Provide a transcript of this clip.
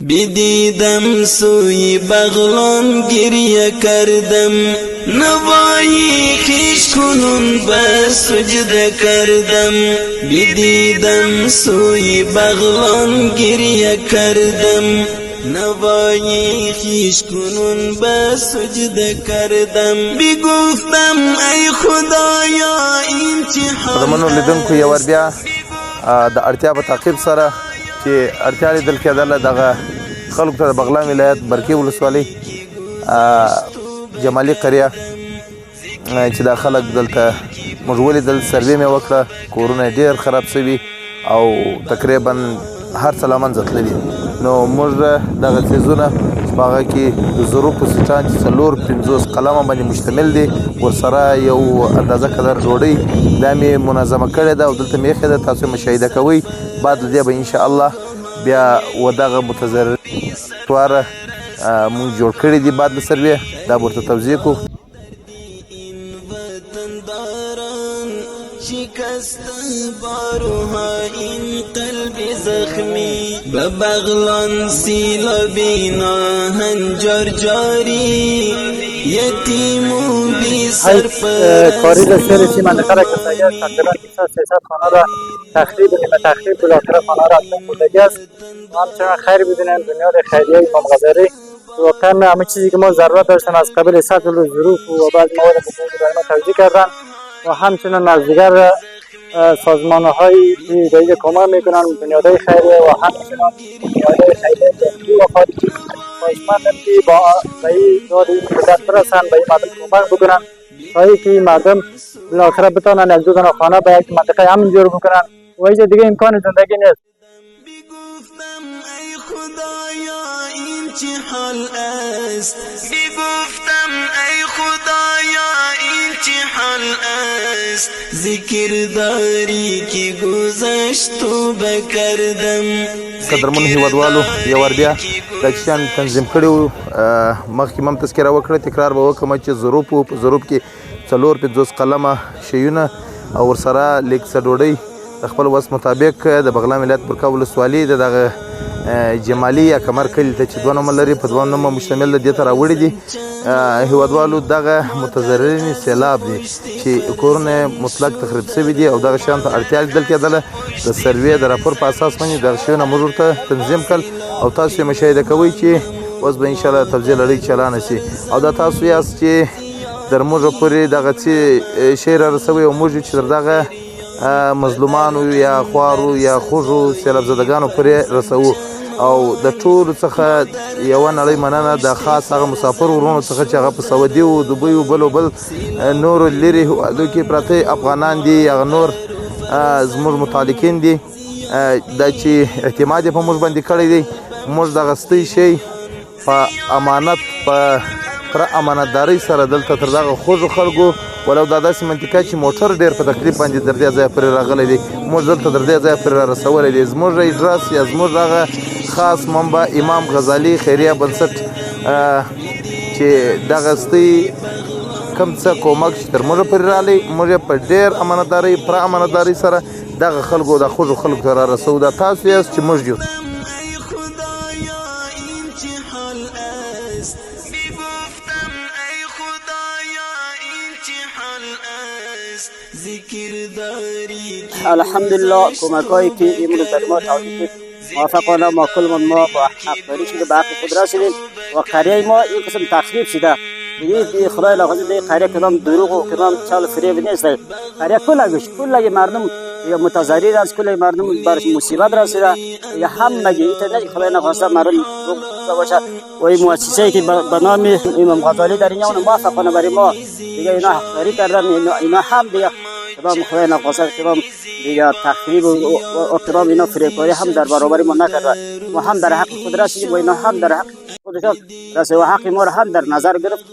بدیدم سوی بغلان گریه کردم، نوایی خویش کنون به سجده کردم. بدیدم سوی بغلان گریه کردم، نوایی خویش کنون به سجده کردم. بگفتم ای خدایا این چه حال قدمونو لیدونکو یو ور بیا د اړتیا په تعقیب سره چې اړتیا لیدل کېدله دغه خلکو ته د بغلان ولایت برکي ولسوالۍ جمالي قریه چې دا خلک دلته موږ ولیدل، سروې مې وکړه، کورونه یې ډېر خراب شوي او تقریبا هر څه له منځه تللي. نو موږ دغه څیزونه په هغه کې د ظروفو سیټان چې 4-50 قلمه باندې مشتمل دي، ورسره یو اندازه قدر ډوډۍ دا مې منظمه کړې ده او دلته مې ایښې ده، تاسو مشاهده کوئ. بعد له دې به انشاءالله بیا ودغه متضرر تواره مونږ جوړ کړي دي بعد له سروې، دا به ورته توضیح کوو. شکست باروها این قلب زخمی، به بغلان سیلابی ناهنجار جاری، یتیم و بی سرپرست. کاری دستیاری چی منطقه را کسایی است، تقریبا 200-300 خانه را تخریب و نیمه تخریب بالاخره خانه را از بودگی است. همچنان خیر بدونیم بنیاد خیریه امامغزالی واقعا همه چیزی که ما ضرورت داشتن از قبل سطح و ظروف و بعض موارد بزرگی برای ما توجیه کردن و همچنان از دیگر سازمان‌هایی که دارید کمک میکنن، بنیادهای خیریه و همچنان بنیادهای خیریه داخلی و خارجی خواهشمندم که به این داد این مدت برسن، به این مردم کمک بکنن تا اینکه مردم بالاخره بتونن یک دو دانه خانه به یک منطقه امن جور بکنن و هیچ دیگه امکان زندگی نیست. چه حال است، بگفتم ای خدایا این چه حال است، ذکر داری که گذشت و بکردم. قدرمن هیوادوالو یو ور بیا دا چیان تنظیم کړي وو، مخکې مم تذکره وکړه، تکرار به وکړم چې ظروف کې 4-50 قلمه شیونه او ورسره لیک څه ډوډۍ د خپل وس مطابق د بغلان ولایت برکه ولسوالۍ د دغه جمالي یا کمر کلي ته چې 2 نومه لري، په 2 نومه مشتمل دې ته راوړي دي. هیوادوالو دغه متضررین سیلاب دي چې کورونه مطلق تخریب شوي دي او دغه شیانو ته اړتیا لیدل کېدله. د سروې د راپور په اساس باندې دغه شیونه موږ ورته تنظیم کړل او تاسو یې مشاهده کوئ چې اوس به انشاءالله توزیع لړۍ چالانه شي او دا تاسو یاست چې در موږ پورې دغه څه شی را رسوي او موږ چې تر دغه مظلومانو یا خوارو یا خوږو سیلاب زدګانو پورې رسوو. او د ټولو څخه یوه نړۍ مننه د خاص هغه مسافر ورونو څخه چې هغه په سعودي او دوبۍ او بل نورو لرې هېوادو کې پراته افغانان دي، هغه نور زموږ متعلقین دي، دا چې اعتماد یې په موږ باندې کړی دی. موږ د اغستی شی په امانت په پوره امانتدارۍ سره دلته تر دغه خوږو خلکو ولو دا داسې منطقه چې موټر ډېر په تکلیف باندې تر دې ځایه پورې راغلی دی، موږ دلته تر دې ځایه پورې را رسولی دی. زموږ اډرس یا زموږ هغه خاص منبع امام غزالي خیریه بنسټ چې دغه ستی کم څه کومک چې تر موږ پورې راغلی، موږ یې په ډېر امانتدارۍ پوره امانتدارۍ سره دغه خلکو د خوږو خلکو ته را رسوو. دا تاسو یاست چې موږ یو. الحمدلله کمکایی که امروز در ما توجیه موافقانه ما کل ما با حقداری شده به حق خود رسیدیم و قریه ما این قسم تخریب شده. دیگه خدای نخواسته دیگه قریه کدام دروغ و کدام چال فریب نیست، قریه کل مردم یا متضرر است، کل مردم برش مصیبت رسیده یا همگی اینطور خدای نخواسته مردم باشه و این مؤسسه‌ای که به نام امام غزالی در اینجا موافقانه برای ما دیگه اینا حقداری کردن، اینا هم دیگه کدام خدای نخواسته کدام دیگه تخریب و کدام اینا فریبکاری هم در برابر ما نکرده. ما هم در حق خود رسیدیم و اینا هم در حق خودشان رسید و حق ما را هم در نظر گرفت